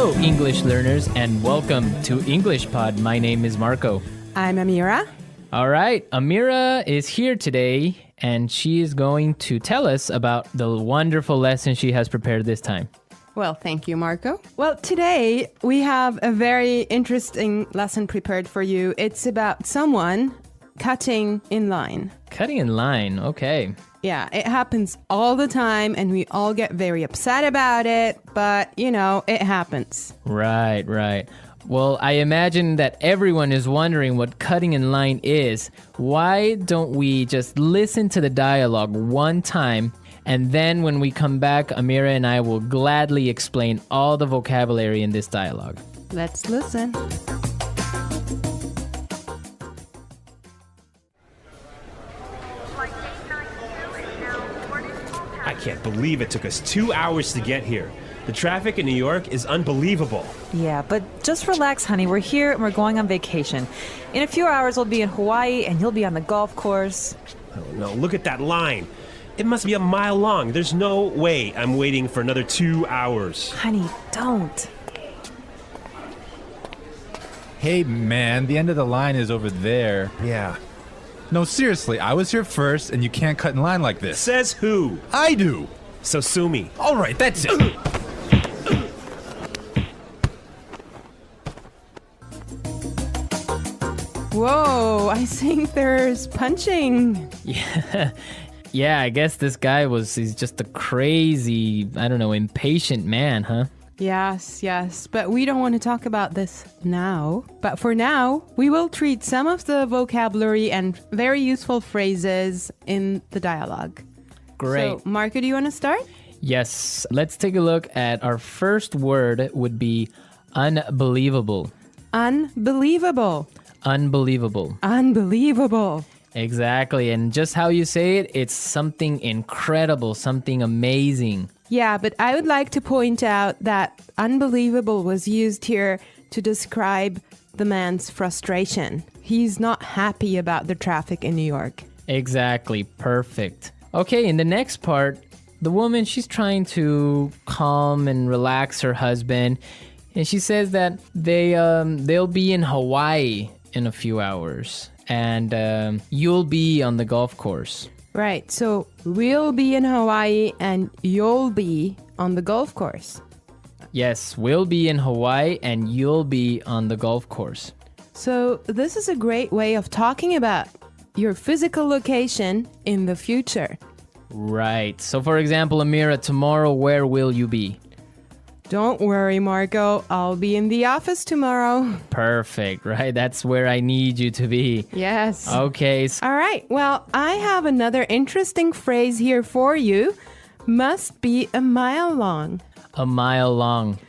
Hello, English learners, and welcome to English Pod. My name is Marco. I'm Amira. All right, Amira is here today, and she is going to tell us about the wonderful lesson she has prepared this time. Well, thank you, Marco. Well, today we have a very interesting lesson prepared for you. It's about someone cutting in line. Cutting in line, okay. Yeah, it happens all the time and we all get very upset about it, but it happens. Right. Well, I imagine that everyone is wondering what cutting in line is. Why don't we just listen to the dialogue one time, and then when we come back, Amira and I will gladly explain all the vocabulary in this dialogue. Let's listen. I can't believe it took us 2 hours to get here. The traffic in New York is unbelievable. Yeah, but just relax, honey. We're here and we're going on vacation. In a few hours, we'll be in Hawaii and you'll be on the golf course. Oh no, look at that line. It must be a mile long. There's no way I'm waiting for another 2 hours. Honey, don't. Hey, man, the end of the line is over there. Yeah. No, seriously, I was here first, and you can't cut in line like this. Says who? I do. So sue me. All right, that's it. Whoa, I think there's punching. Yeah, I guess this guy he's just a crazy, impatient man, huh? Yes, but we don't want to talk about this now. But for now, we will treat some of the vocabulary and very useful phrases in the dialogue. Great. So, Marco, do you want to start? Yes, let's take a look at our first word would be unbelievable. Unbelievable. Unbelievable. Unbelievable. Exactly, and just how you say it, it's something incredible, something amazing. Yeah, but I would like to point out that unbelievable was used here to describe the man's frustration. He's not happy about the traffic in New York. Exactly, perfect. Okay, in the next part, the woman, she's trying to calm and relax her husband, and she says that they'll be in Hawaii in a few hours, and you'll be on the golf course. Right, so we'll be in Hawaii and you'll be on the golf course. Yes, we'll be in Hawaii and you'll be on the golf course. So this is a great way of talking about your physical location in the future. Right. So for example, Amira, tomorrow, where will you be? Don't worry, Marco. I'll be in the office tomorrow. Perfect, right? That's where I need you to be. Yes. Okay. All right. Well, I have another interesting phrase here for you. Must be a mile long. A mile long.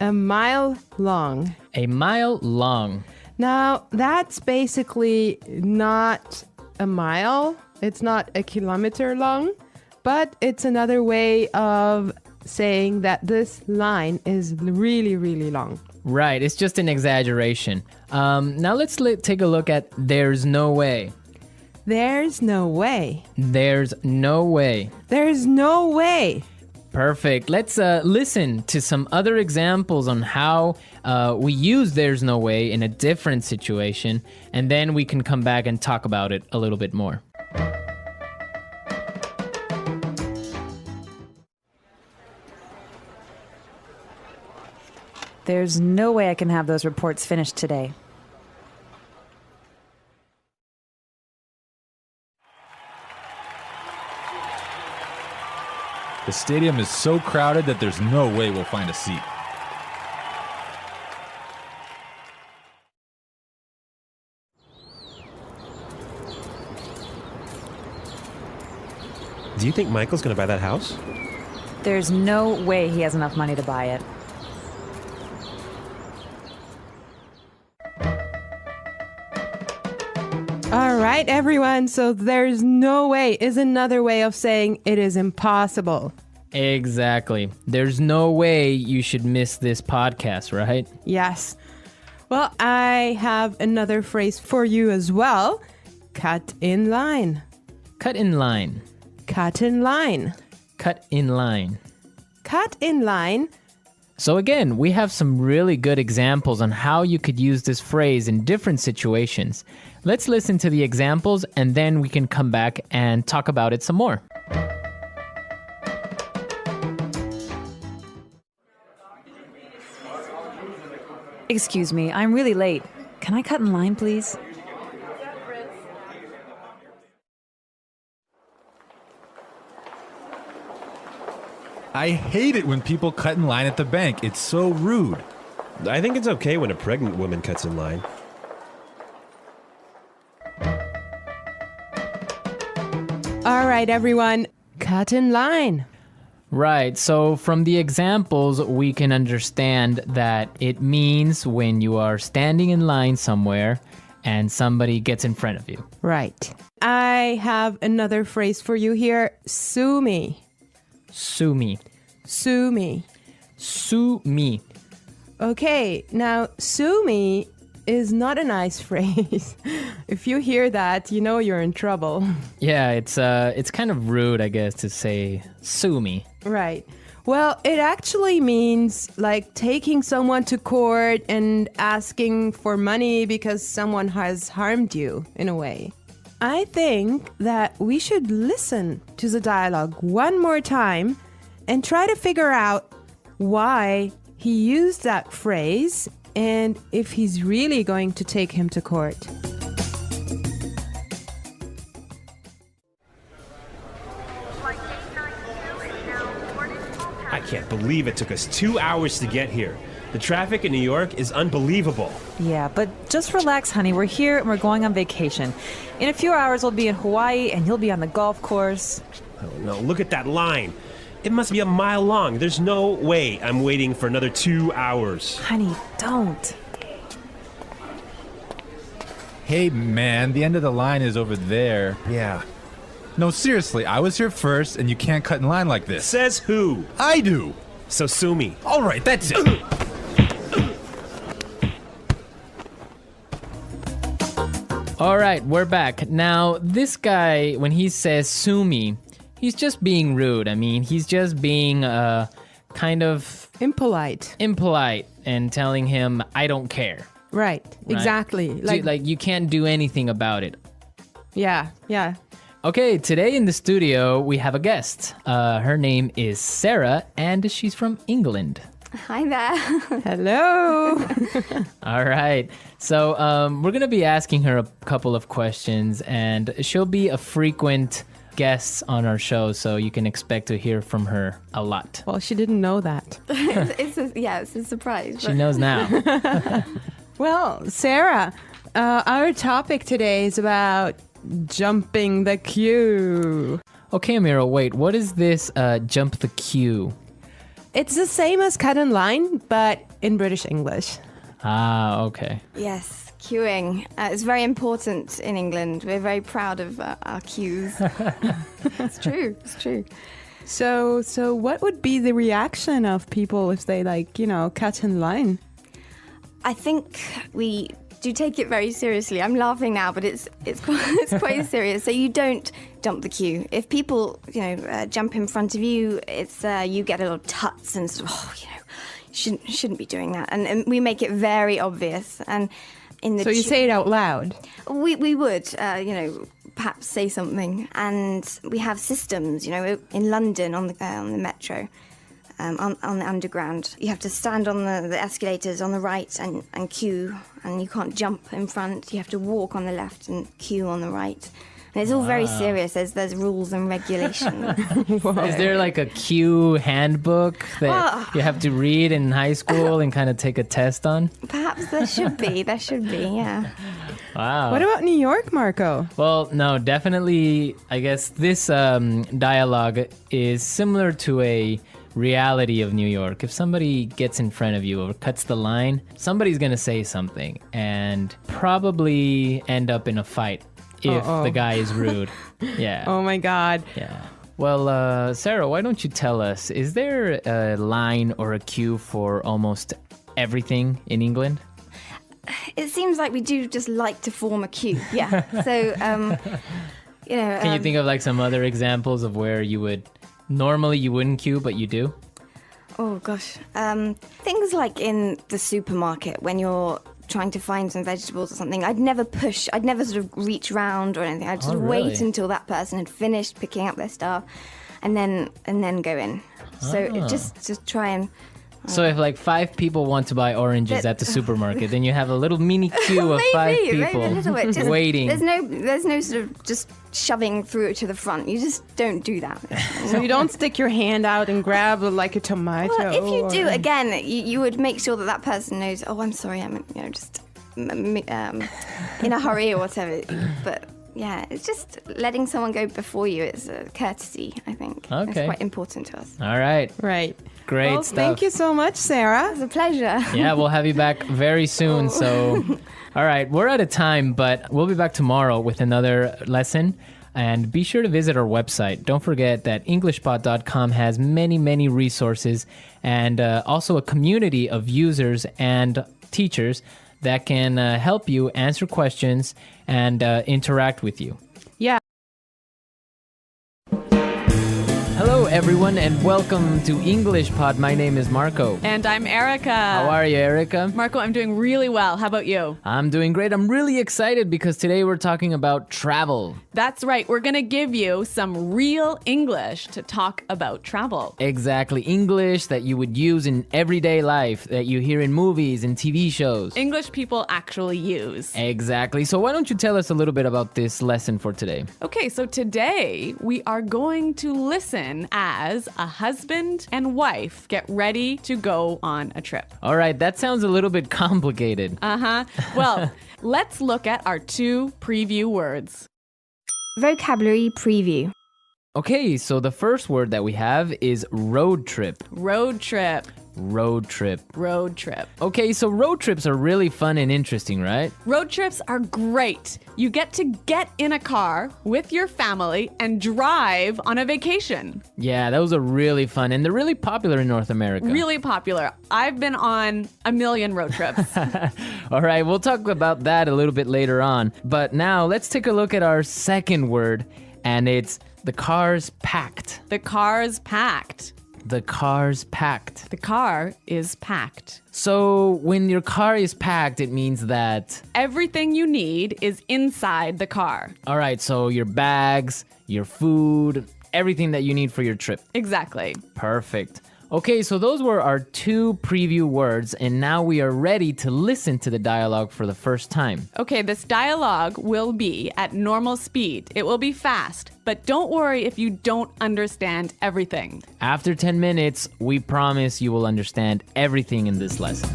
A mile long. A mile long. Now, that's basically not a mile. It's not a kilometer long, but it's another way of saying that this line is really, really long. Right, it's just an exaggeration. Now let's take a look at there's no way. There's no way. There's no way. There's no way. Perfect. Let's listen to some other examples on how we use there's no way in a different situation, and then we can come back and talk about it a little bit more. There's no way I can have those reports finished today. The stadium is so crowded that there's no way we'll find a seat. Do you think Michael's gonna buy that house? There's no way he has enough money to buy it. All right, everyone. So there's no way is another way of saying it is impossible. Exactly. There's no way you should miss this podcast, right? Yes. Well, I have another phrase for you as well. Cut in line. Cut in line. Cut in line. Cut in line. Cut in line So again, we have some really good examples on how you could use this phrase in different situations. Let's listen to the examples and then we can come back and talk about it some more. Excuse me, I'm really late. Can I cut in line, please? I hate it when people cut in line at the bank. It's so rude. I think it's okay when a pregnant woman cuts in line. All right, everyone, cut in line. Right, so from the examples, we can understand that it means when you are standing in line somewhere and somebody gets in front of you. Right. I have another phrase for you here. Sue me. Sue me. Sue me. Sue me. Okay, now sue me is not a nice phrase. If you hear that, you know you're in trouble. Yeah, it's kind of rude, I guess, to say sue me. Right. Well, it actually means like taking someone to court and asking for money because someone has harmed you in a way. I think that we should listen to the dialogue one more time and try to figure out why he used that phrase and if he's really going to take him to court. I can't believe it took us 2 hours to get here. The traffic in New York is unbelievable. Yeah, but just relax, honey. We're here and we're going on vacation. In a few hours, we'll be in Hawaii and you'll be on the golf course. Oh no, look at that line. It must be a mile long. There's no way I'm waiting for another 2 hours. Honey, don't. Hey, man, the end of the line is over there. Yeah. No, seriously, I was here first, and you can't cut in line like this. Says who? I do. So sue me. All right, that's it. All right, we're back. Now, this guy, when he says sue me, he's just being rude. I mean, he's just being kind of Impolite. impolite and telling him, I don't care. Right. Exactly. Like you can't do anything about it. Yeah. Okay, today in the studio, we have a guest. Her name is Sarah, and she's from England. Hi there. Hello. All right. So we're going to be asking her a couple of questions, and she'll be a frequent guest on our show, so you can expect to hear from her a lot. Well, she didn't know that. it's a surprise. She knows now. Well, Sarah, our topic today is about jumping the queue. Okay, Amira, wait. What is this jump the queue? It's the same as cut in line, but in British English. Ah, okay. Yes, queuing. It's very important in England. We're very proud of our queues. It's true. So what would be the reaction of people if they cut in line? I think we do take it very seriously. I'm laughing now, but it's quite serious. So you don't jump the queue. If people jump in front of you, it's you get a little tuts and sort of shouldn't be doing that. And we make it very obvious. And So you say it out loud. We would perhaps say something. And we have systems. In London on the metro. On the underground. You have to stand on the escalators on the right and queue, and you can't jump in front. You have to walk on the left and queue on the right. And it's all very serious. There's rules and regulations. Is there like a queue handbook that you have to read in high school and kind of take a test on? Perhaps there should be, yeah. Wow. What about New York, Marco? Well, no, definitely, I guess this dialogue is similar to a reality of New York. If somebody gets in front of you or cuts the line, somebody's going to say something and probably end up in a fight if the guy is rude. Yeah. Oh my God. Yeah. Well, Sarah, why don't you tell us, is there a line or a queue for almost everything in England? It seems like we do just like to form a queue. Yeah. So, Can you think of like some other examples of where you would normally you wouldn't queue, but you do? Oh gosh. Things like in the supermarket when you're trying to find some vegetables or something, I'd never sort of reach round or anything. I'd sort of really? wait until that person had finished picking up their stuff and then go in. So just try and So if like 5 people want to buy oranges at the supermarket, then you have a little mini queue of 5 maybe people a little bit. Just, waiting. There's no sort of just shoving through it to the front. You just don't do that. So you don't stick your hand out and grab like a tomato. Well, if you do, or- again, you would make sure that person knows. Oh, I'm sorry, I'm just in a hurry or whatever. But yeah, it's just letting someone go before you. It's a courtesy, I think. Okay. It's quite important to us. All right. Right. Great Well, stuff. thank you so much, Sarah. It's a pleasure. Yeah, we'll have you back very soon. So, all right, we're out of time, but we'll be back tomorrow with another lesson. And be sure to visit our website. Don't forget that EnglishPod.com has many, many resources and also a community of users and teachers that can help you answer questions and interact with you. Yeah. Hello, everyone, and welcome to English Pod. My name is Marco. And I'm Erica. How are you, Erica? Marco, I'm doing really well. How about you? I'm doing great. I'm really excited because today we're talking about travel. That's right. We're going to give you some real English to talk about travel. Exactly. English that you would use in everyday life, that you hear in movies and TV shows. English people actually use. Exactly. So why don't you tell us a little bit about this lesson for today? Okay, so today we are going to listen as a husband and wife get ready to go on a trip. All right, that sounds a little bit complicated. Well, let's look at our 2 preview words. Vocabulary preview. Okay, so the first word that we have is road trip. Road trip. Road trip. Road trip. Okay, so road trips are really fun and interesting, right? Road trips are great. You get to get in a car with your family and drive on a vacation. Yeah, those are really fun and they're really popular in North America. Really popular. I've been on a million road trips. All right, we'll talk about that a little bit later on. But now let's take a look at our second word, and it's the car's packed. The car's packed. The car's packed. The car is packed. So when your car is packed, it means that... Everything you need is inside the car. All right, so your bags, your food, everything that you need for your trip. Exactly. Perfect. Okay, so those were our 2 preview words, and now we are ready to listen to the dialogue for the first time. Okay, this dialogue will be at normal speed. It will be fast, but don't worry if you don't understand everything. After 10 minutes, we promise you will understand everything in this lesson.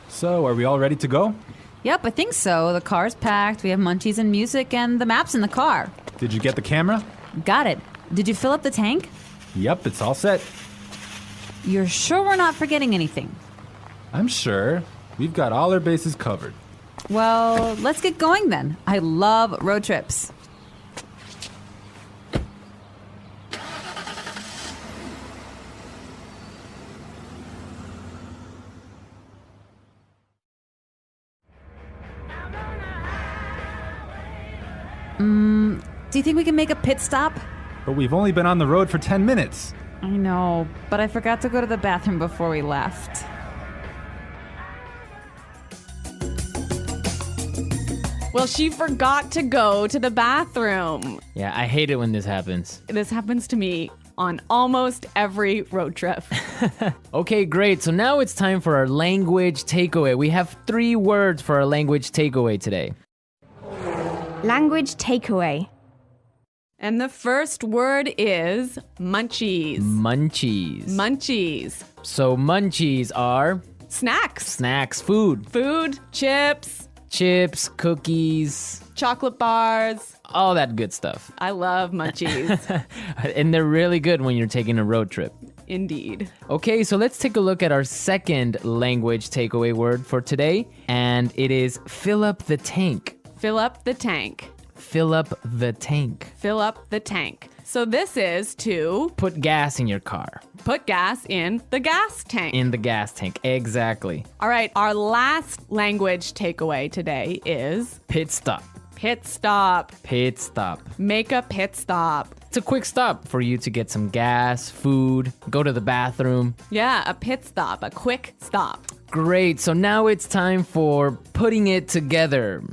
So, are we all ready to go? Yep, I think so. The car's packed, we have munchies and music, and the map's in the car. Did you get the camera? Got it. Did you fill up the tank? Yep, it's all set. You're sure we're not forgetting anything? I'm sure. We've got all our bases covered. Well, let's get going then. I love road trips. Do you think we can make a pit stop? But we've only been on the road for 10 minutes. I know, but I forgot to go to the bathroom before we left. Well, she forgot to go to the bathroom. Yeah, I hate it when this happens. This happens to me on almost every road trip. Okay, great. So now it's time for our language takeaway. We have 3 words for our language takeaway today. Language takeaway. And the first word is munchies. Munchies. Munchies. So munchies are Snacks. snacks, food, Food, chips, chips, cookies, chocolate bars. all that good stuff. I love munchies. And they're really good when you're taking a road trip. Indeed. Okay, so let's take a look at our second language takeaway word for today, and it is fill up the tank. Fill up the tank. Fill up the tank. Fill up the tank. So this is to Put gas in your car. put gas in the gas tank. In the gas tank. Exactly. All right, our last language takeaway today is Pit stop. Pit stop. Pit stop. Make a pit stop. It's a quick stop for you to get some gas, food, go to the bathroom. Yeah, a pit stop, a quick stop. Great, so now it's time for putting it together.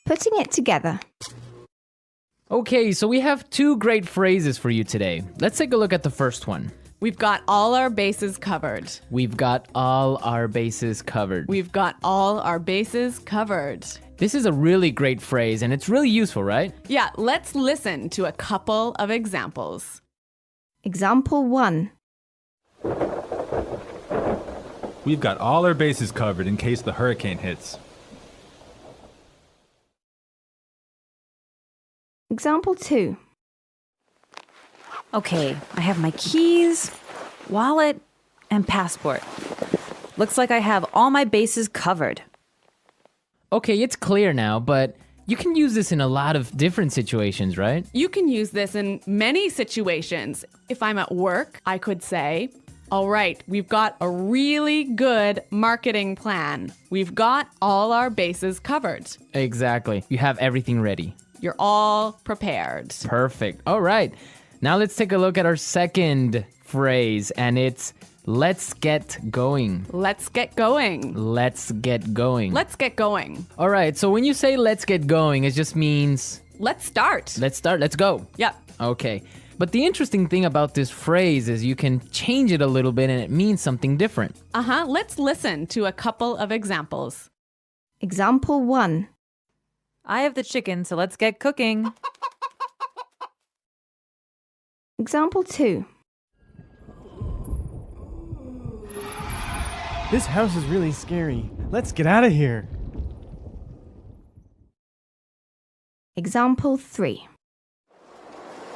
Putting it together. Okay, so we have 2 great phrases for you today. Let's take a look at the first one. We've got all our bases covered. We've got all our bases covered. We've got all our bases covered. This is a really great phrase, and it's really useful, right? Yeah, let's listen to a couple of examples. Example 1. We've got all our bases covered in case the hurricane hits. Example 2. Okay, I have my keys, wallet, and passport. Looks like I have all my bases covered. Okay, it's clear now, but you can use this in a lot of different situations, right? You can use this in many situations. If I'm at work, I could say, all right, we've got a really good marketing plan. We've got all our bases covered. Exactly. You have everything ready. You're all prepared. Perfect. All right. Now let's take a look at our second phrase, and it's let's get going. Let's get going. Let's get going. Let's get going. All right, so when you say let's get going, it just means Let's start. let's start, let's go. Yep. Okay. But the interesting thing about this phrase is you can change it a little bit and it means something different. Let's listen to a couple of examples. Example 1. I have the chicken, so let's get cooking. Example 2. This house is really scary. Let's get out of here. Example 3.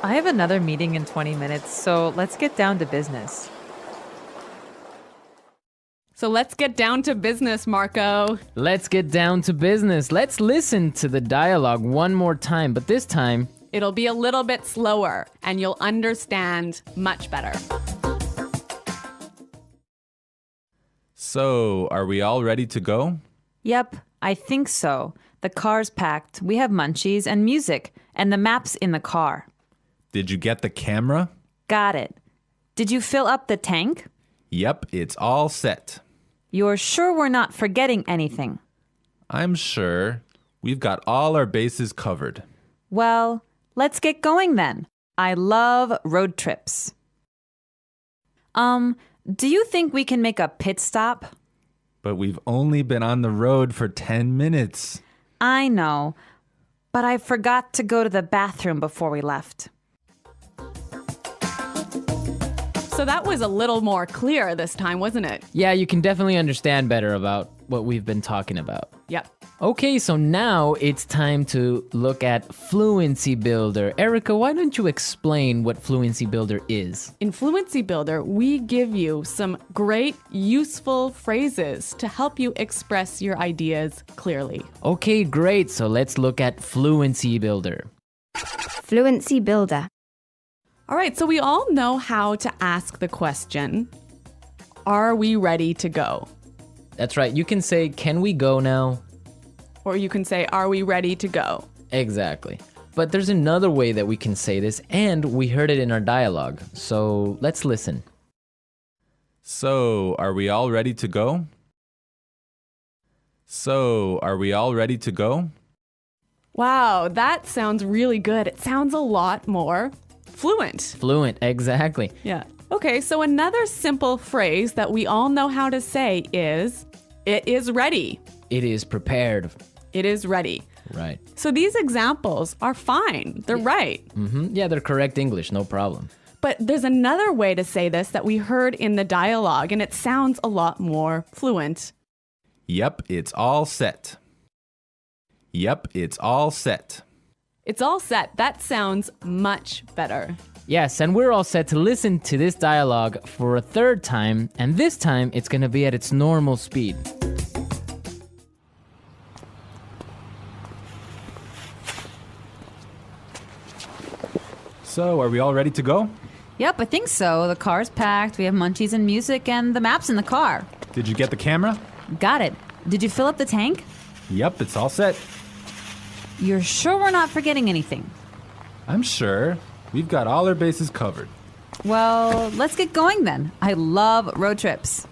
I have another meeting in 20 minutes, so let's get down to business. So let's get down to business, Marco. Let's get down to business. Let's listen to the dialogue one more time, but this time It'll be a little bit slower, and you'll understand much better. So, are we all ready to go? Yep, I think so. The car's packed. We have munchies and music, and the map's in the car. Did you get the camera? Got it. Did you fill up the tank? Yep, it's all set. You're sure we're not forgetting anything? I'm sure. We've got all our bases covered. Well, let's get going then. I love road trips. Do you think we can make a pit stop? But we've only been on the road for 10 minutes. I know, but I forgot to go to the bathroom before we left. So that was a little more clear this time, wasn't it? yeah, you can definitely understand better about what we've been talking about. Yep. Okay, so now it's time to look at Fluency Builder. Erica, why don't you explain what Fluency Builder is? In Fluency Builder, we give you some great, useful phrases to help you express your ideas clearly. Okay, great. So let's look at Fluency Builder. Fluency Builder. All right, so we all know how to ask the question, are we ready to go? That's right. You can say, can we go now? Or you can say, are we ready to go? Exactly. But there's another way that we can say this, and we heard it in our dialogue. So let's listen. So, are we all ready to go? So, are we all ready to go? Wow, that sounds really good. It sounds a lot more fluent. Fluent, exactly. Yeah. Okay, so another simple phrase that we all know how to say is, it is ready. It is prepared. It is ready. Right. So these examples are fine. They're right. Yeah, they're correct English, no problem. But there's another way to say this that we heard in the dialogue, and it sounds a lot more fluent. Yep, it's all set. Yep, it's all set. It's all set. That sounds much better. Yes, and we're all set to listen to this dialogue for a third time, and this time it's going to be at its normal speed. So, are we all ready to go? Yep, I think so. The car's packed. We have munchies and music, and the map's in the car. Did you get the camera? Got it. Did you fill up the tank? Yep, it's all set. You're sure we're not forgetting anything? I'm sure. We've got all our bases covered. Well, let's get going then. I love road trips.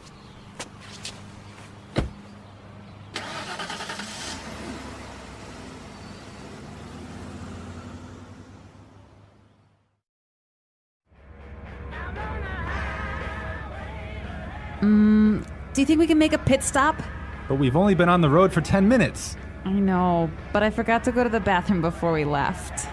Do you think we can make a pit stop? But we've only been on the road for 10 minutes. I know, but I forgot to go to the bathroom before we left.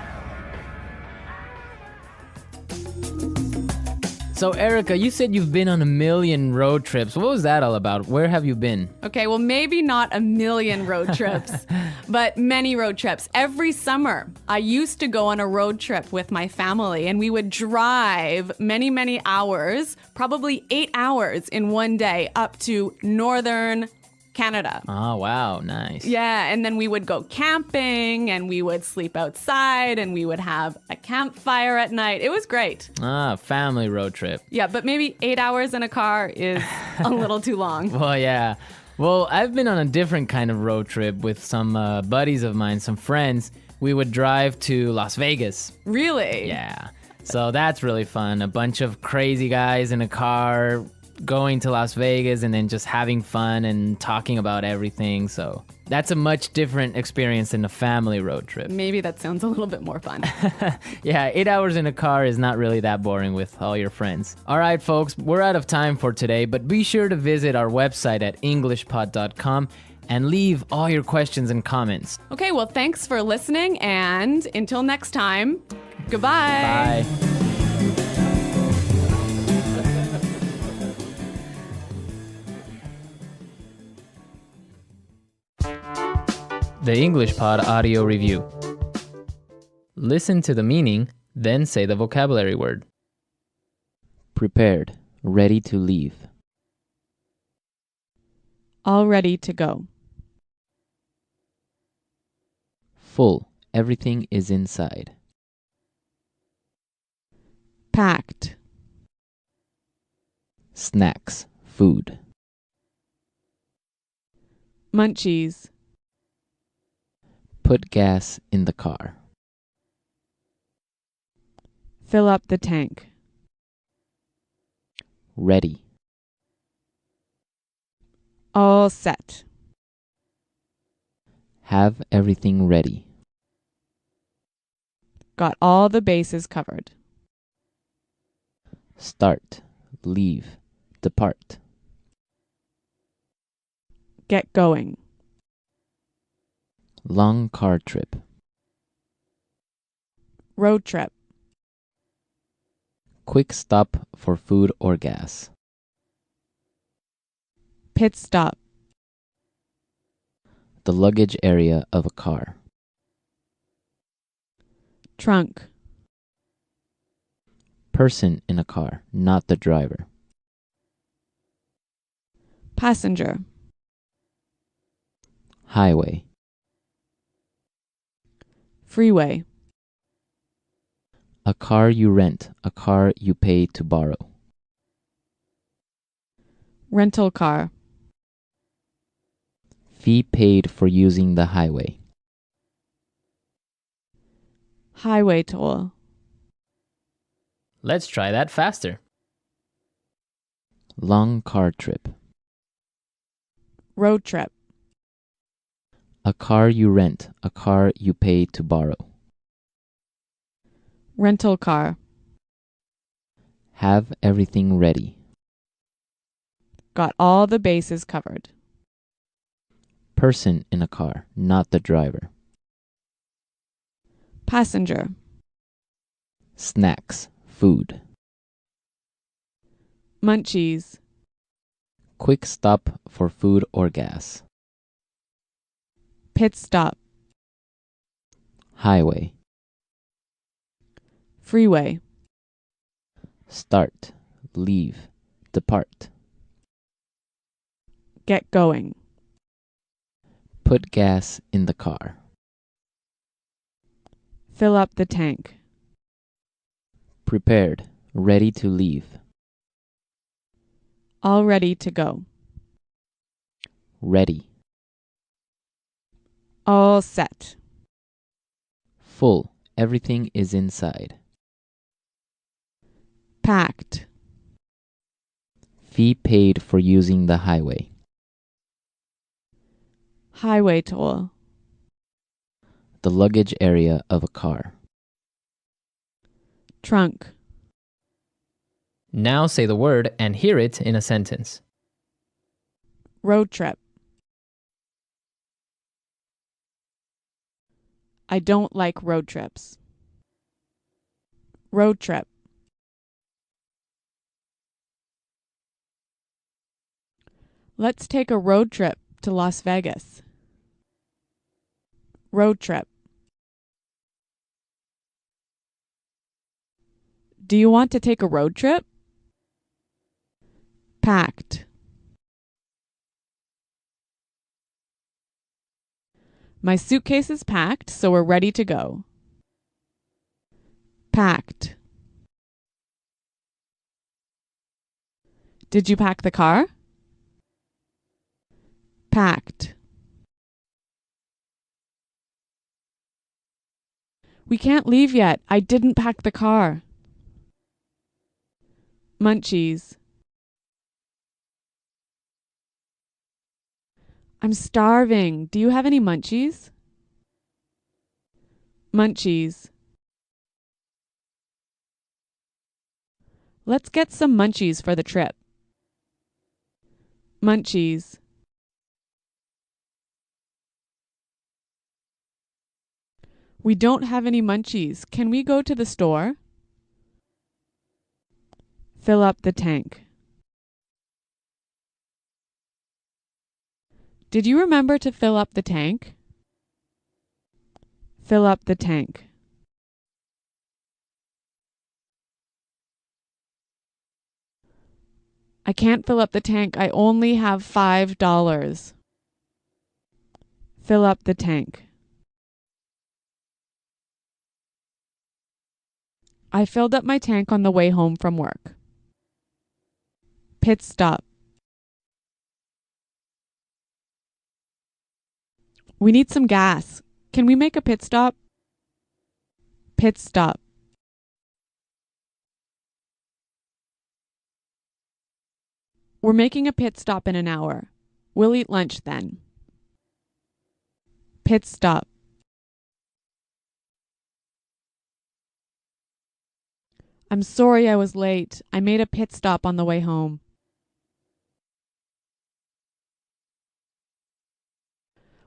So, Erica, you said you've been on a million road trips. What was that all about? Where have you been? Okay, well, maybe not a million road trips, but many road trips. Every summer, I used to go on a road trip with my family, and we would drive many, many hours, probably 8 hours in one day, up to northern Canada. Oh, wow. Nice. Yeah, and then we would go camping, and we would sleep outside, and we would have a campfire at night. It was great. Ah, family road trip. Yeah, but maybe 8 hours in a car is a little too long. Well, yeah. Well, I've been on a different kind of road trip with some buddies of mine, some friends. We would drive to Las Vegas. Really? Yeah. So that's really fun. A bunch of crazy guys in a car going to Las Vegas and then just having fun and talking about everything. So that's a much different experience than a family road trip. Maybe that sounds a little bit more fun. Yeah, 8 hours in a car is not really that boring with all your friends. All right, folks, we're out of time for today, but be sure to visit our website at englishpod.com and leave all your questions and comments. Okay, well, thanks for listening, and until next time, goodbye. Bye. The English Pod Audio Review. Listen to the meaning, then say the vocabulary word. Prepared, ready to leave. All ready to go. Full, everything is inside. Packed. Snacks, food. Munchies. Put gas in the car. Fill up the tank. Ready. All set. Have everything ready. Got all the bases covered. Start, leave, depart. Get going. Long car trip. Road trip. Quick stop for food or gas. Pit stop. The luggage area of a car. Trunk. Person in a car, not the driver. Passenger. Highway. Freeway. A car you rent, a car you pay to borrow. Rental car. Fee paid for using the highway. Highway toll. Let's try that faster. Long car trip. Road trip. A car you rent, a car you pay to borrow. Rental car. Have everything ready. Got all the bases covered. Person in a car, not the driver. Passenger. Snacks, food. Munchies. Quick stop for food or gas. Pit stop. Highway. Freeway. Start, leave, depart. Get going. Put gas in the car. Fill up the tank. Prepared, ready to leave. All ready to go. Ready. All set. Full. Everything is inside. Packed. Fee paid for using the highway. Highway toll. The luggage area of a car. Trunk. Now say the word and hear it in a sentence. Road trip. I don't like road trips. Road trip. Let's take a road trip to Las Vegas. Road trip. Do you want to take a road trip? Packed. My suitcase is packed, so we're ready to go. Packed. Did you pack the car? Packed. We can't leave yet. I didn't pack the car. Munchies. I'm starving. Do you have any munchies? Munchies. Let's get some munchies for the trip. Munchies. We don't have any munchies. Can we go to the store? Fill up the tank. Did you remember to fill up the tank? Fill up the tank. I can't fill up the tank. I only have $5. Fill up the tank. I filled up my tank on the way home from work. Pit stop. We need some gas. Can we make a pit stop? Pit stop. We're making a pit stop in an hour. We'll eat lunch then. Pit stop. I'm sorry I was late. I made a pit stop on the way home.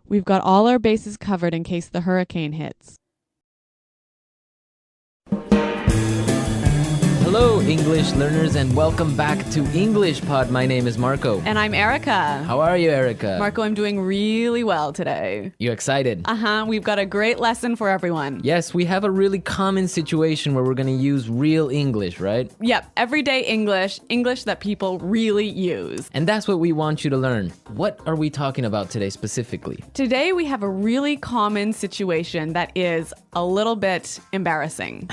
We've got all our bases covered in case the hurricane hits. Hello, English learners, and welcome back to English Pod. My name is Marco. And I'm Erica. How are you, Erica? Marco, I'm doing really well today. You excited? We've got a great lesson for everyone. Yes, we have a really common situation where we're going to use real English, right? Yep, everyday English, English that people really use. And that's what we want you to learn. What are we talking about today specifically? Today we have a really common situation that is a little bit embarrassing.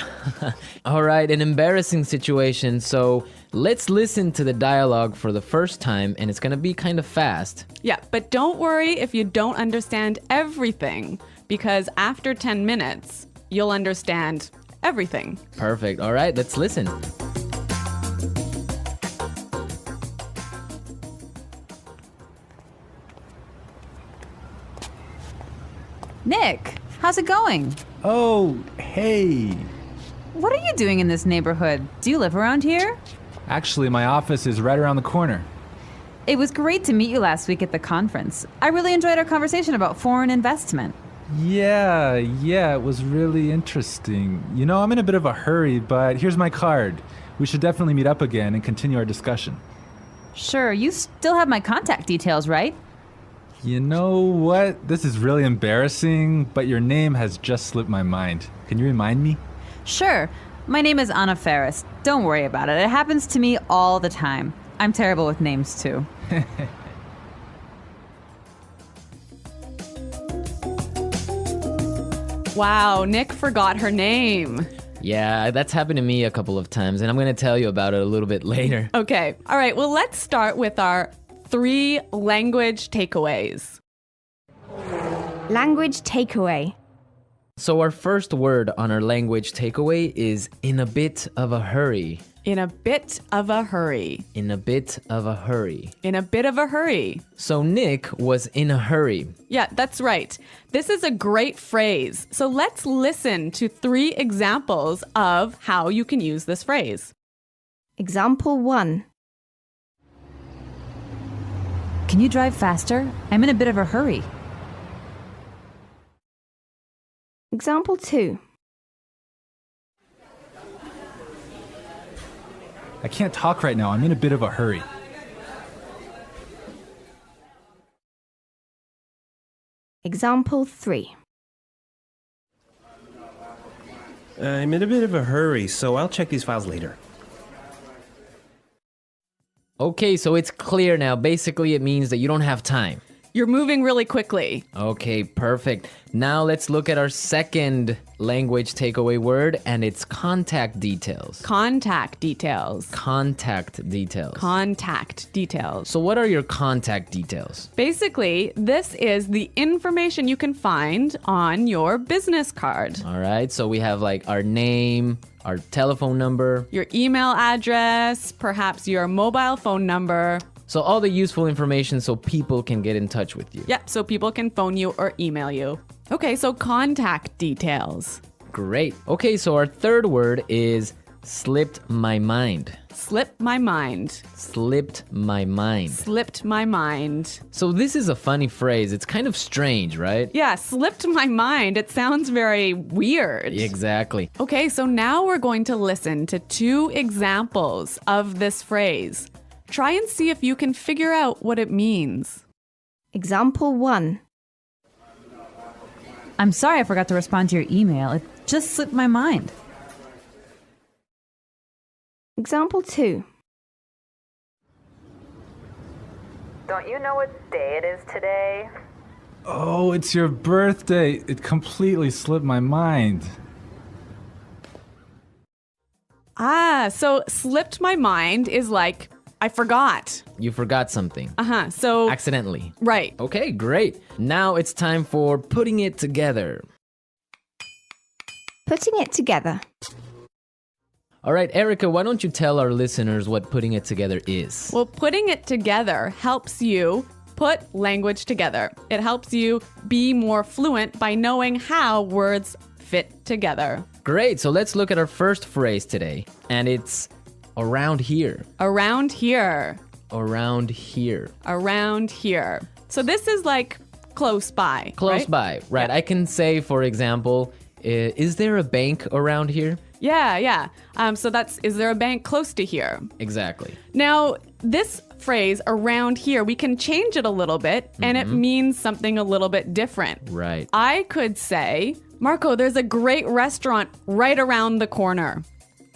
All right, an embarrassing situation. So let's listen to the dialogue for the first time, and it's going to be kind of fast. Yeah, but don't worry if you don't understand everything, because after 10 minutes, you'll understand everything. Perfect. All right, let's listen. Nick, how's it going? Oh, hey. What are you doing in this neighborhood? Do you live around here? Actually, my office is right around the corner. It was great to meet you last week at the conference. I really enjoyed our conversation about foreign investment. Yeah, it was really interesting. You know, I'm in a bit of a hurry, but here's my card. We should definitely meet up again and continue our discussion. Sure, you still have my contact details, right? You know what? This is really embarrassing, but your name has just slipped my mind. Can you remind me? Sure. My name is Anna Ferris. Don't worry about it. It happens to me all the time. I'm terrible with names, too. Wow, Nick forgot her name. Yeah, that's happened to me a couple of times, and I'm going to tell you about it a little bit later. Okay, all right, well, let's start with our 3 language takeaways. Language takeaway. So our first word on our language takeaway is in a bit of a hurry. In a bit of a hurry. In a bit of a hurry. In a bit of a hurry. So Nick was in a hurry. Yeah, that's right. This is a great phrase. So let's listen to 3 examples of how you can use this phrase. Example 1. Can you drive faster? I'm in a bit of a hurry. Example 2. I can't talk right now. I'm in a bit of a hurry. Example 3. I'm in a bit of a hurry, so I'll check these files later. Okay, so it's clear now. Basically, it means that you don't have time. You're moving really quickly. Okay, perfect. Now let's look at our second language takeaway word, and it's contact details. Contact details. Contact details. Contact details. So what are your contact details? Basically, this is the information you can find on your business card. All right, so we have like our name, our telephone number. Your email address, perhaps your mobile phone number. So all the useful information so people can get in touch with you. Yep, so people can phone you or email you. Okay, so contact details. Great. Okay, so our third word is slipped my mind. Slipped my mind. Slipped my mind. Slipped my mind. So this is a funny phrase. It's kind of strange, right? Yeah, slipped my mind. It sounds very weird. Exactly. Okay, so now we're going to listen to 2 examples of this phrase. Try and see if you can figure out what it means. Example 1. I'm sorry I forgot to respond to your email. It just slipped my mind. Example 2. Don't you know what day it is today? Oh, it's your birthday. It completely slipped my mind. So slipped my mind is like, I forgot. You forgot something. So Accidentally. right. Okay, great. Now it's time for putting it together. Putting it together. All right, Erica, why don't you tell our listeners what putting it together is? Well, putting it together helps you put language together. It helps you be more fluent by knowing how words fit together. Great, so let's look at our first phrase today, and it's around here. Around here. Around here. Around here. So this is like close by. Close right? by, right. Yeah. I can say, for example, is there a bank around here? Yeah. So that's, is there a bank close to here? Exactly. Now, this phrase, around here, we can change it a little bit, and it means something a little bit different. Right. I could say, Marco, there's a great restaurant right around the corner.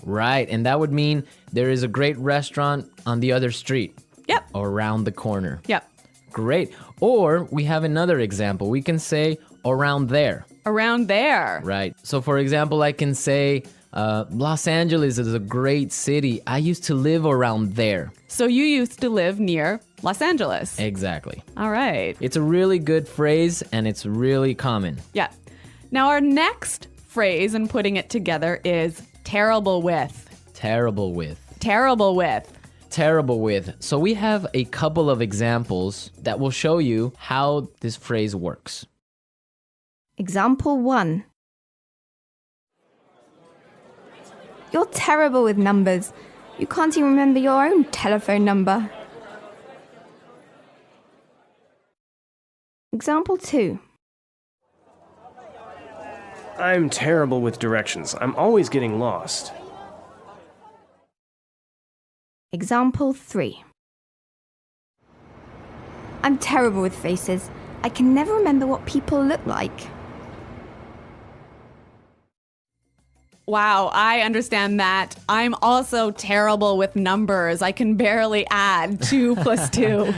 Right, and that would mean there is a great restaurant on the other street. Yep. Around the corner. Yep. Great. Or we have another example. We can say around there. Around there. Right. So for example, I can say Los Angeles is a great city. I used to live around there. So you used to live near Los Angeles. Exactly. All right. It's a really good phrase and it's really common. Yeah. Now our next phrase in putting it together is terrible with. Terrible with. Terrible with. Terrible with. So we have a couple of examples that will show you how this phrase works. Example 1. You're terrible with numbers. You can't even remember your own telephone number. Example 2. I'm terrible with directions. I'm always getting lost. Example 3. I'm terrible with faces. I can never remember what people look like. Wow, I understand that. I'm also terrible with numbers. I can barely add 2 plus 2.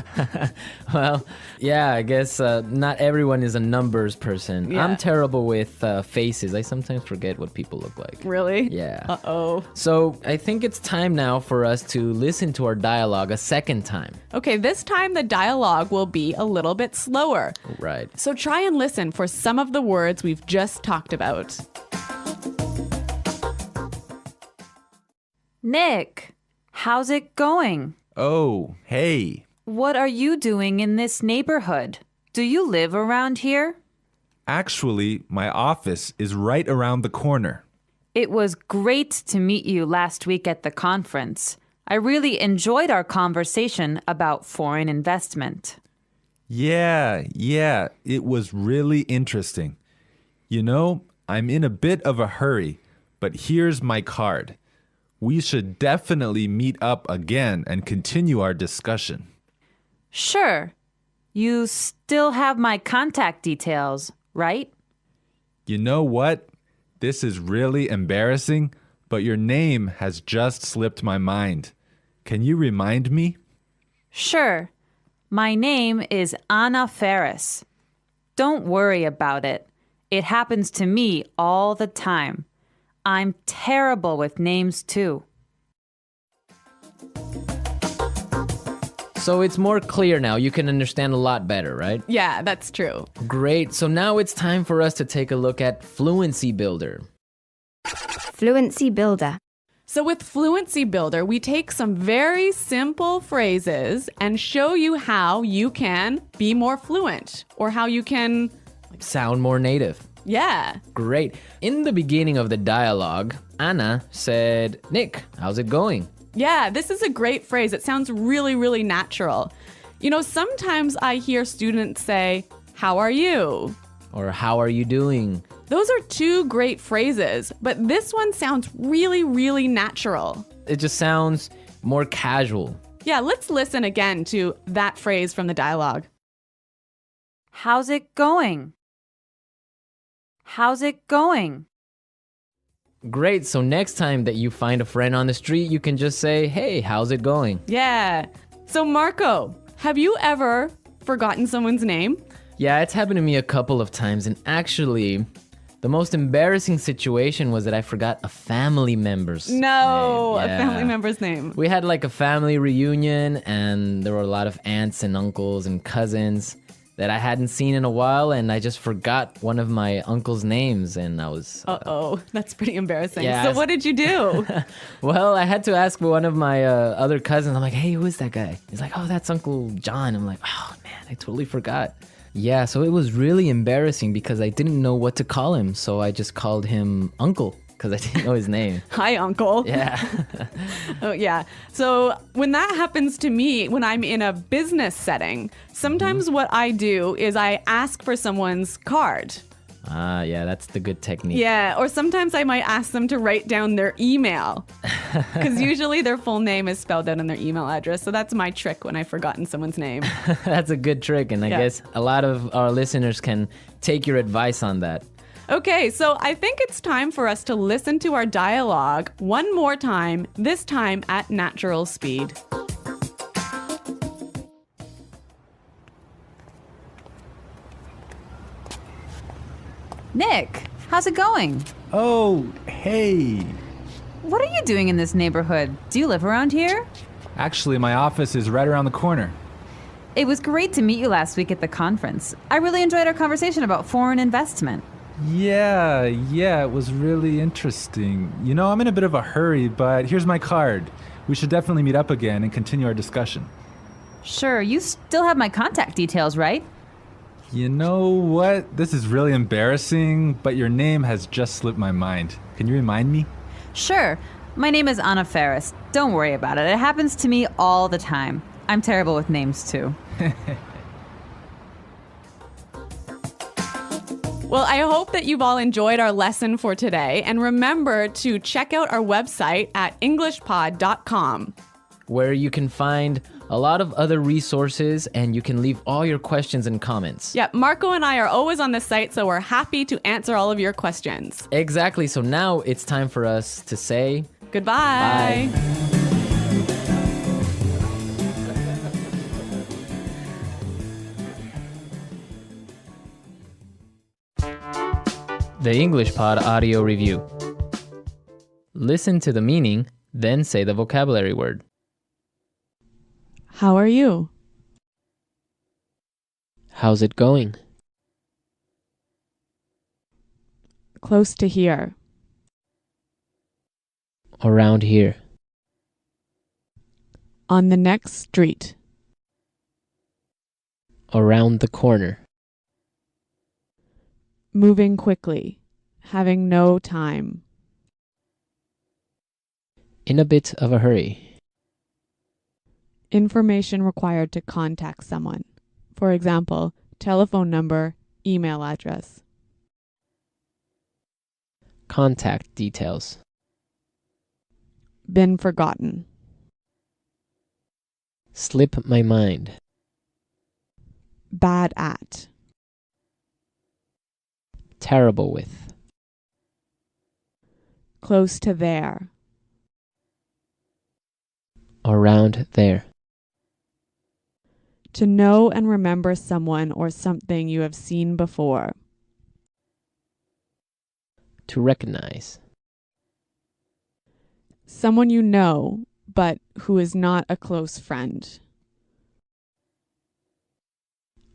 Well, yeah, I guess not everyone is a numbers person. Yeah. I'm terrible with faces. I sometimes forget what people look like. Really? Yeah. Uh-oh. So I think it's time now for us to listen to our dialogue a second time. Okay, this time the dialogue will be a little bit slower. Right. So try and listen for some of the words we've just talked about. Nick, how's it going? Oh, hey. What are you doing in this neighborhood? Do you live around here? Actually, my office is right around the corner. It was great to meet you last week at the conference. I really enjoyed our conversation about foreign investment. Yeah, it was really interesting. You know, I'm in a bit of a hurry, but here's my card. We should definitely meet up again and continue our discussion. Sure. You still have my contact details, right? You know what? This is really embarrassing, but your name has just slipped my mind. Can you remind me? Sure. My name is Anna Ferris. Don't worry about it. It happens to me all the time. I'm terrible with names too. So it's more clear now. You can understand a lot better, right? Yeah, that's true. Great. So now it's time for us to take a look at Fluency Builder. Fluency Builder. So with Fluency Builder, we take some very simple phrases and show you how you can be more fluent or how you can... Sound more native. Yeah. Great. In the beginning of the dialogue, Anna said, Nick, how's it going? Yeah, this is a great phrase. It sounds really, really natural. You know, sometimes I hear students say, how are you? Or how are you doing? Those are 2 great phrases, but this one sounds really, really natural. It just sounds more casual. Yeah, let's listen again to that phrase from the dialogue. How's it going? How's it going? Great. So next time that you find a friend on the street, you can just say, hey, how's it going? Yeah. So Marco, have you ever forgotten someone's name? Yeah, it's happened to me a couple of times. And actually, the most embarrassing situation was that I forgot a family member's name. No, Yeah. a family member's name. We had like a family reunion and there were a lot of aunts and uncles and cousins that I hadn't seen in a while, and I just forgot one of my uncle's names, and I was... Uh-oh, that's pretty embarrassing. Yeah, So what did you do? Well, I had to ask one of my other cousins. I'm like, hey, who is that guy? He's like, oh, that's Uncle John. I'm like, oh, man, I totally forgot. Yeah, so it was really embarrassing because I didn't know what to call him, so I just called him Uncle because I didn't know his name. Hi, Uncle. Yeah. Oh, yeah. So when that happens to me, when I'm in a business setting, sometimes what I do is I ask for someone's card. Ah, yeah, that's the good technique. Yeah, or sometimes I might ask them to write down their email because usually their full name is spelled out in their email address. So that's my trick when I've forgotten someone's name. That's a good trick, and I guess a lot of our listeners can take your advice on that. Okay, so I think it's time for us to listen to our dialogue one more time, this time at natural speed. Nick, how's it going? Oh, hey. What are you doing in this neighborhood? Do you live around here? Actually, my office is right around the corner. It was great to meet you last week at the conference. I really enjoyed our conversation about foreign investment. Yeah, it was really interesting. You know, I'm in a bit of a hurry, but here's my card. We should definitely meet up again and continue our discussion. Sure, you still have my contact details, right? You know what? This is really embarrassing, but your name has just slipped my mind. Can you remind me? Sure. My name is Anna Ferris. Don't worry about it. It happens to me all the time. I'm terrible with names, too. Well, I hope that you've all enjoyed our lesson for today. And remember to check out our website at englishpod.com. where you can find a lot of other resources, and you can leave all your questions and comments. Yeah, Marco and I are always on this site, so we're happy to answer all of your questions. Exactly. So now it's time for us to say Goodbye. bye. The English Pod Audio Review. Listen to the meaning, then say the vocabulary word. How are you? How's it going? Close to here. Around here. On the next street. Around the corner. Moving quickly. Having no time. In a bit of a hurry. Information required to contact someone. For example, telephone number, email address. Contact details. Been forgotten. Slip my mind. Bad at. Terrible with. Close to there. Around there. To know and remember someone or something you have seen before. To recognize. Someone you know, but who is not a close friend.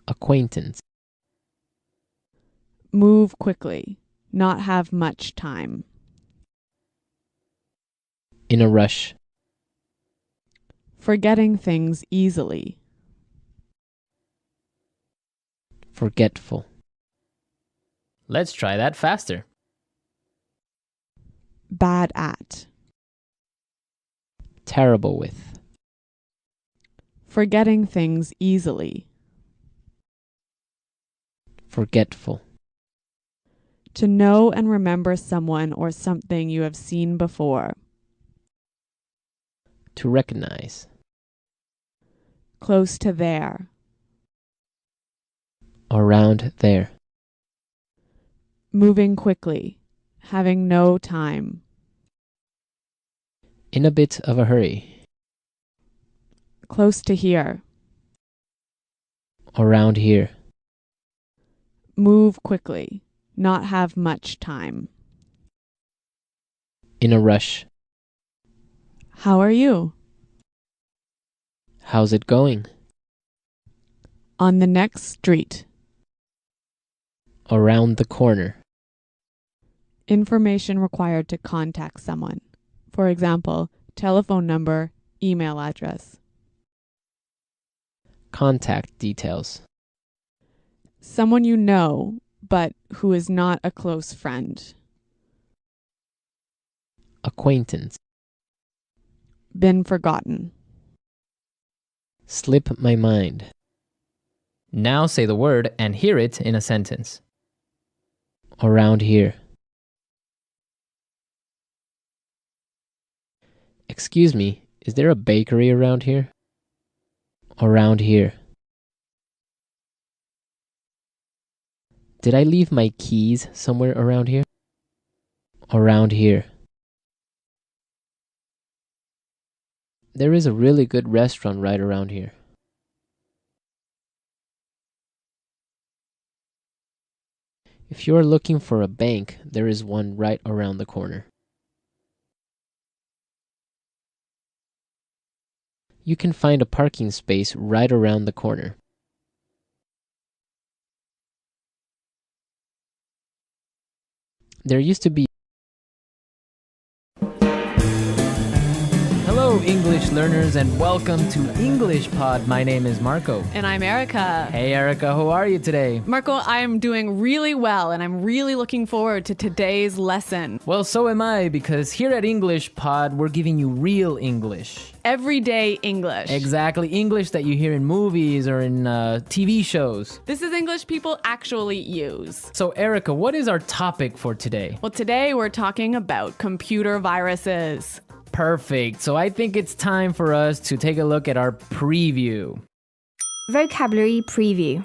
Acquaintance. Move quickly. Not have much time. In a rush. Forgetting things easily. Forgetful. Let's try that faster. Bad at. Terrible with. Forgetting things easily. Forgetful. To know and remember someone or something you have seen before. To recognize. Close to there. Around there. Moving quickly. Having no time. In a bit of a hurry. Close to here. Around here. Move quickly. Not have much time. In a rush. How are you? How's it going? On the next street. Around the corner. Information required to contact someone. For example, telephone number, email address. Contact details. Someone you know, but who is not a close friend. Acquaintance. Been forgotten. Slip my mind. Now say the word and hear it in a sentence. Around here. Excuse me, is there a bakery around here? Around here. Did I leave my keys somewhere around here? Around here. There is a really good restaurant right around here. If you are looking for a bank, there is one right around the corner. You can find a parking space right around the corner. There used to be. Hello, English learners, and welcome to English Pod. My name is Marco. And I'm Erica. Hey, Erica, how are you today? Marco, I'm doing really well, and I'm really looking forward to today's lesson. Well, so am I, because here at English Pod, we're giving you real English. Everyday English. Exactly, English that you hear in movies or in TV shows. This is English people actually use. So, Erica, what is our topic for today? Well, today we're talking about computer viruses. Perfect. So I think it's time for us to take a look at our preview. Vocabulary preview.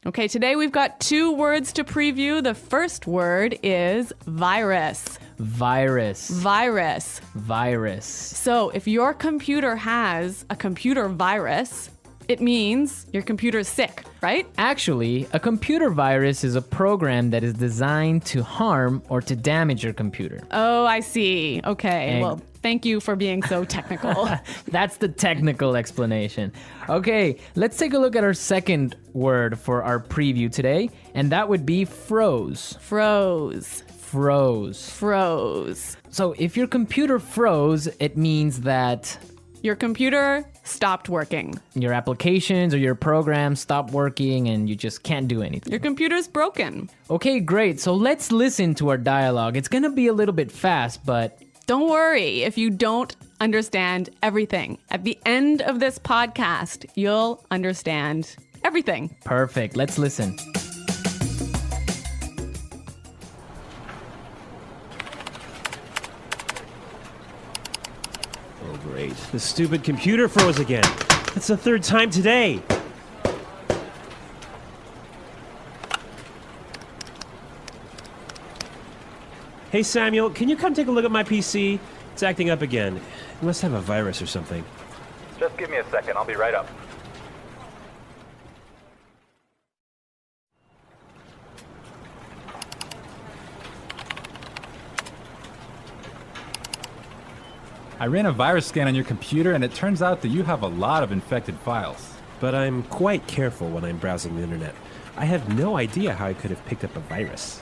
Okay, today we've got 2 words to preview. The first word is virus. Virus. Virus. Virus. So if your computer has a computer virus, it means your computer's sick, right? Actually, a computer virus is a program that is designed to harm or to damage your computer. Oh, I see. Okay, well, thank you for being so technical. That's the technical explanation. Okay, let's take a look at our second word for our preview today, and that would be froze. Froze. Froze. Froze. So if your computer froze, it means that Your computer stopped working. your applications or your programs stop working and you just can't do anything. Your computer's broken. Okay, great. So let's listen to our dialogue. It's gonna be a little bit fast, but Don't worry if you don't understand everything. At the end of this podcast, you'll understand everything. perfect. Let's listen. Oh, great. The stupid computer froze again. That's the 3rd time today. Hey, Samuel, can you come take a look at my PC? It's acting up again. It must have a virus or something. Just give me a second. I'll be right up. I ran a virus scan on your computer, and it turns out that you have a lot of infected files. But I'm quite careful when I'm browsing the internet. I have no idea how I could have picked up a virus.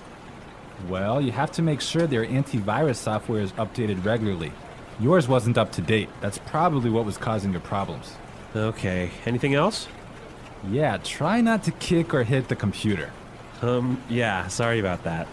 Well, you have to make sure their antivirus software is updated regularly. Yours wasn't up to date. That's probably what was causing your problems. Okay, anything else? Yeah, try not to kick or hit the computer. Yeah, sorry about that.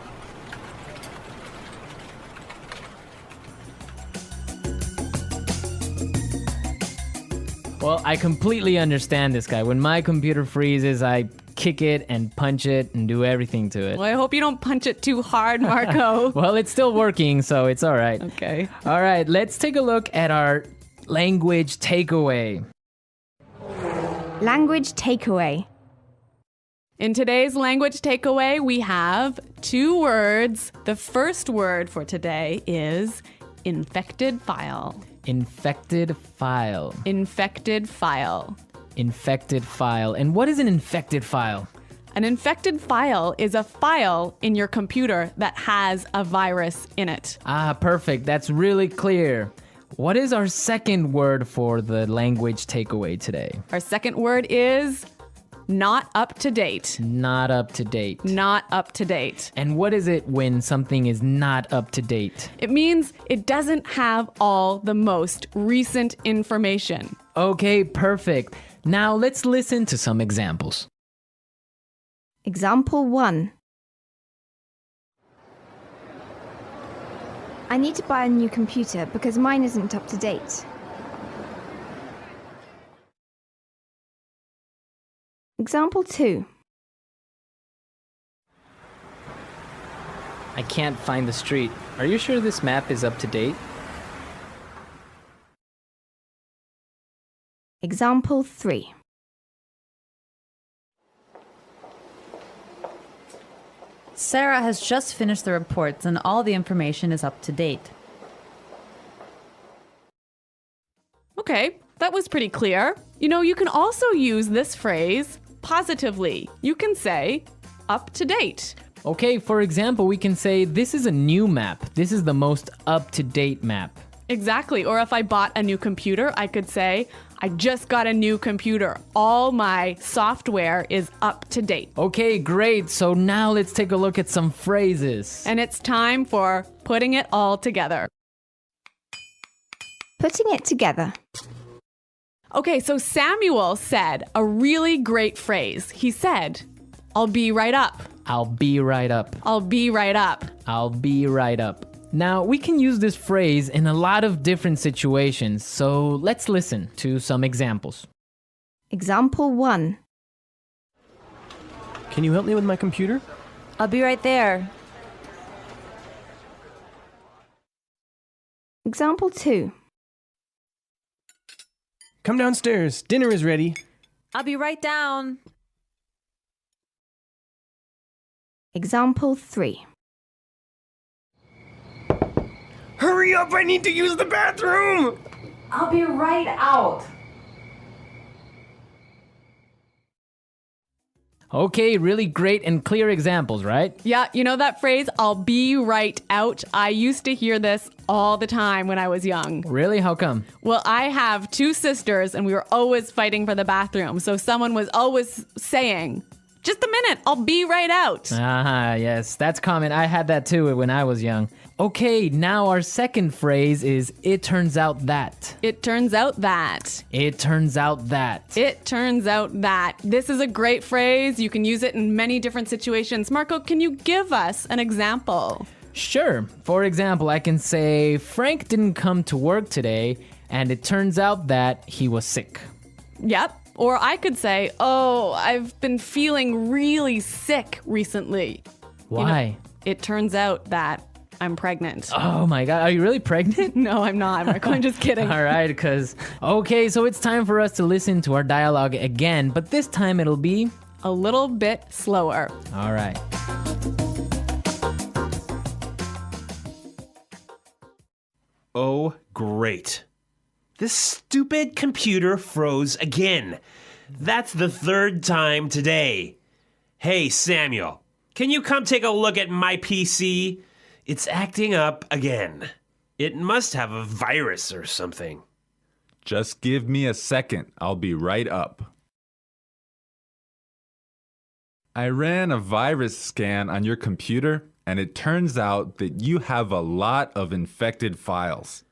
Well, I completely understand this guy. When my computer freezes, I kick it and punch it and do everything to it. Well, I hope you don't punch it too hard, Marco. Well, it's still working, so it's all right. Okay. All right, let's take a look at our language takeaway. Language takeaway. In today's language takeaway, we have 2 words. The first word for today is infected file. Infected file. Infected file. Infected file. And what is an infected file? An infected file is a file in your computer that has a virus in it. Ah, perfect. That's really clear. What is our second word for the language takeaway today? Our second word is not up to date. Not up to date. Not up to date. And what is it when something is not up to date? It means it doesn't have all the most recent information. Okay, perfect. Now let's listen to some examples. Example 1. I need to buy a new computer because mine isn't up to date. Example 2. I can't find the street. Are you sure this map is up to date? Example 3. Sarah has just finished the reports and all the information is up to date. Okay, that was pretty clear. You know, you can also use this phrase positively. You can say, up to date. Okay, for example, we can say this is a new map. This is the most up-to-date map. Exactly. Or if I bought a new computer, I could say, I just got a new computer. All my software is up to date. Okay, great. So now let's take a look at some phrases. And it's time for putting it all together. Putting it together. Okay, so Samuel said a really great phrase. He said, I'll be right up. I'll be right up. I'll be right up. I'll be right up. Now, we can use this phrase in a lot of different situations, so let's listen to some examples. Example 1. Can you help me with my computer? I'll be right there. Example 2. Come downstairs. Dinner is ready. I'll be right down. Example 3. Hurry up, I need to use the bathroom! I'll be right out. Okay, really great and clear examples, right? Yeah, you know that phrase, I'll be right out? I used to hear this all the time when I was young. Really? How come? Well, I have 2 sisters and we were always fighting for the bathroom. So someone was always saying, just a minute, I'll be right out. Ah, yes, that's common. I had that too when I was young. Okay, now our second phrase is it turns out that. It turns out that. It turns out that. It turns out that. This is a great phrase. You can use it in many different situations. Marco, can you give us an example? Sure. For example, I can say Frank didn't come to work today, and it turns out that he was sick. Yep. Or I could say, oh, I've been feeling really sick recently. Why? It turns out that I'm pregnant. Oh my God, are you really pregnant? No, I'm not, Marco. I'm just kidding. All right, okay, so it's time for us to listen to our dialogue again, but this time it'll be a little bit slower. All right. Oh, great. This stupid computer froze again. That's the 3rd time today. Hey, Samuel, can you come take a look at my PC? It's acting up again. It must have a virus or something. Just give me a second. I'll be right up. I ran a virus scan on your computer, and it turns out that you have a lot of infected files.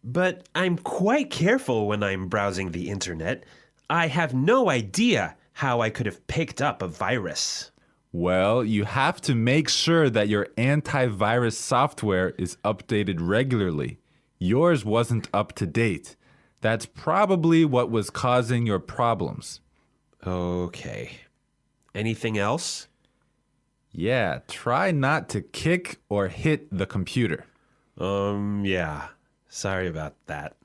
But I'm quite careful when I'm browsing the internet. I have no idea how I could have picked up a virus. Well, you have to make sure that your antivirus software is updated regularly. Yours wasn't up to date. That's probably what was causing your problems. Okay. Anything else? Yeah, try not to kick or hit the computer. Yeah. Sorry about that.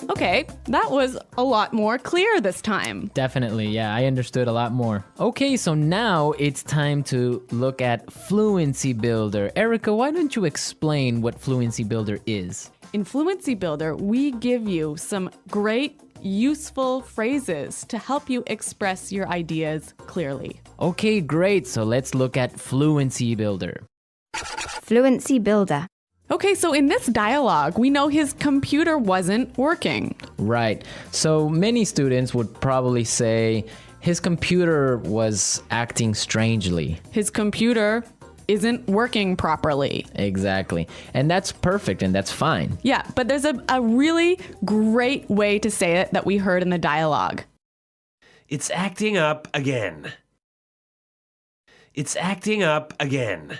Okay, that was a lot more clear this time. Definitely, yeah, I understood a lot more. Okay, so now it's time to look at Fluency Builder. Erica, why don't you explain what Fluency Builder is? In Fluency Builder, we give you some great, useful phrases to help you express your ideas clearly. Okay, great. So let's look at Fluency Builder. Fluency Builder. Okay, so in this dialogue, we know his computer wasn't working. Right. So many students would probably say his computer was acting strangely. His computer isn't working properly. Exactly. And that's perfect and that's fine. Yeah, but there's a really great way to say it that we heard in the dialogue. It's acting up again. It's acting up again.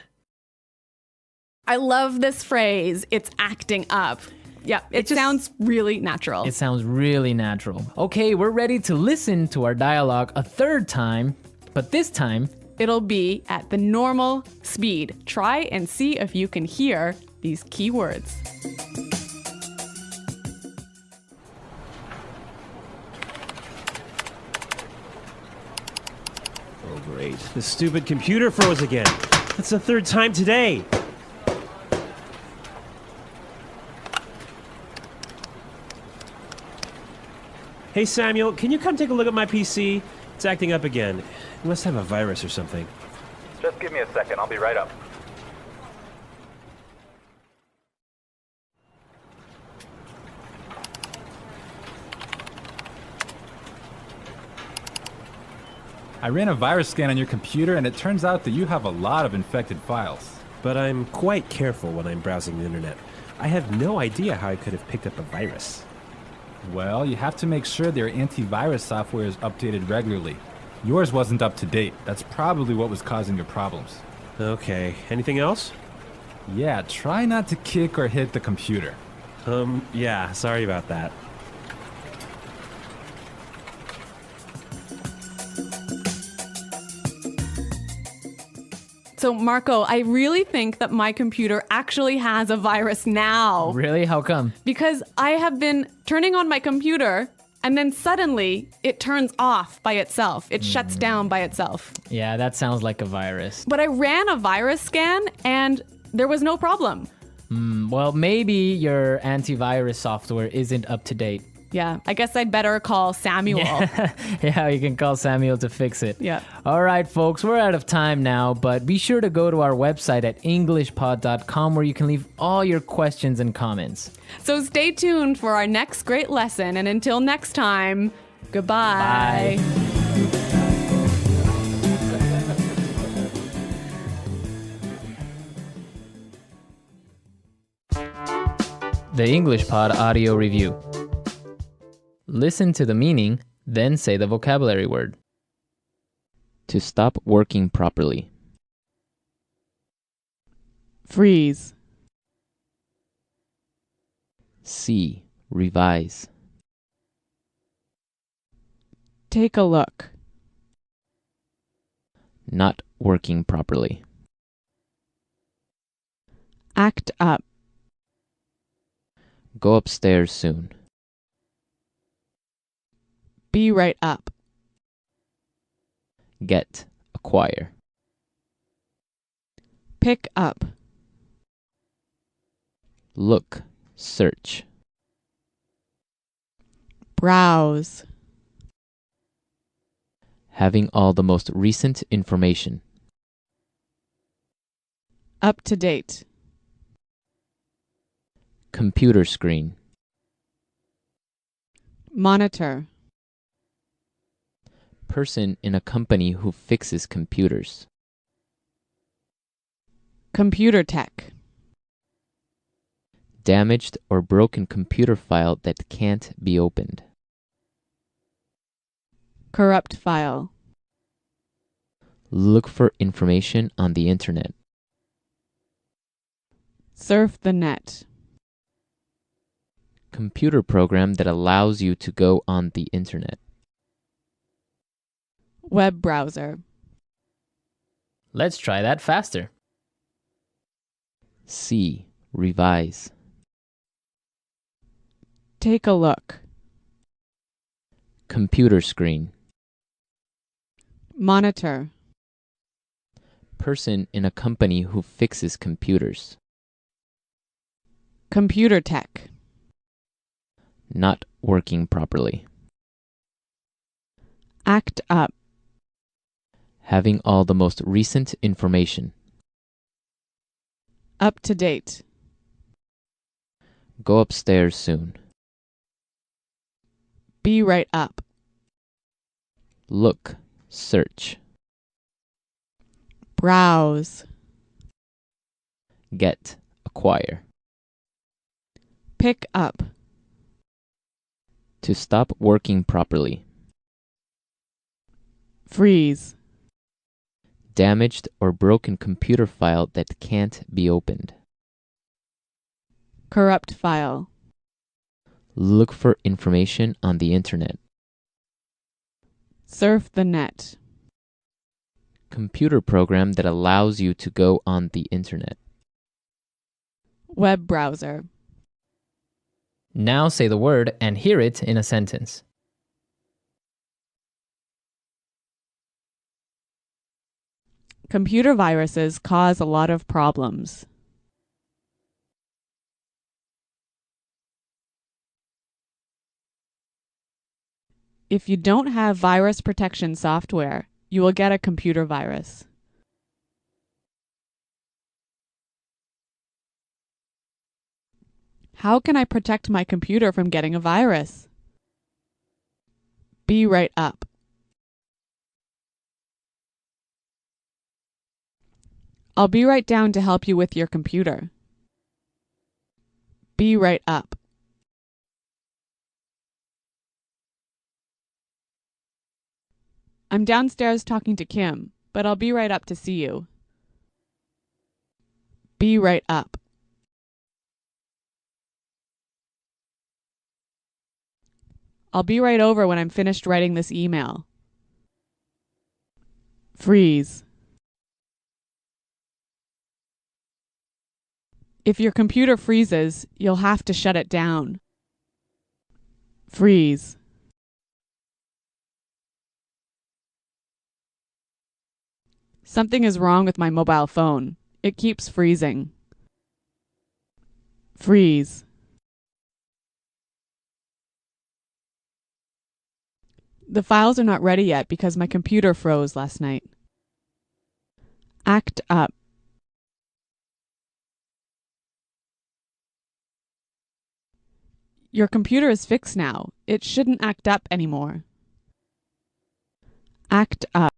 I love this phrase, it's acting up. Yeah, it sounds really natural. It sounds really natural. Okay, we're ready to listen to our dialogue a 3rd time, but this time, it'll be at the normal speed. Try and see if you can hear these key words. Oh, great. The stupid computer froze again. That's the 3rd time today. Hey, Samuel, can you come take a look at my PC? It's acting up again. It must have a virus or something. Just give me a second. I'll be right up. I ran a virus scan on your computer, and it turns out that you have a lot of infected files. But I'm quite careful when I'm browsing the internet. I have no idea how I could have picked up a virus. Well, you have to make sure their antivirus software is updated regularly. Yours wasn't up to date. That's probably what was causing your problems. Okay. Anything else? Yeah, try not to kick or hit the computer. Yeah, sorry about that. So, Marco, I really think that my computer actually has a virus now. Really? How come? Because I have been turning on my computer and then suddenly it turns off by itself. It shuts down by itself. Yeah, that sounds like a virus. But I ran a virus scan and there was no problem. Well, maybe your antivirus software isn't up to date. Yeah, I guess I'd better call Samuel. Yeah, you can call Samuel to fix it. Yeah. All right, folks, we're out of time now, but be sure to go to our website at englishpod.com where you can leave all your questions and comments. So stay tuned for our next great lesson. And until next time, goodbye. Bye. The English Pod Audio Review. Listen to the meaning, then say the vocabulary word. To stop working properly. Freeze. See, revise. Take a look. Not working properly. Act up. Go upstairs soon. Be right up. Get, acquire. Pick up. Look, search. Browse. Having all the most recent information. Up to date. Computer screen. Monitor. Person in a company who fixes computers. Computer tech. Damaged or broken computer file that can't be opened. Corrupt file. Look for information on the internet. Surf the net. Computer program that allows you to go on the internet. Web browser. Let's try that faster. See, revise. Take a look. Computer screen. Monitor. Person in a company who fixes computers. Computer tech. Not working properly. Act up. Having all the most recent information. Up to date. Go upstairs soon. Be right up. Look, search. Browse. Get, acquire. Pick up. To stop working properly. Freeze. Damaged or broken computer file that can't be opened. Corrupt file. Look for information on the internet. Surf the net. Computer program that allows you to go on the internet. Web browser. Now say the word and hear it in a sentence. Computer viruses cause a lot of problems. If you don't have virus protection software, you will get a computer virus. How can I protect my computer from getting a virus? Be right up. I'll be right down to help you with your computer. Be right up. I'm downstairs talking to Kim, but I'll be right up to see you. Be right up. I'll be right over when I'm finished writing this email. Freeze. If your computer freezes, you'll have to shut it down. Freeze. Something is wrong with my mobile phone. It keeps freezing. Freeze. The files are not ready yet because my computer froze last night. Act up. Your computer is fixed now. It shouldn't act up anymore. Act up.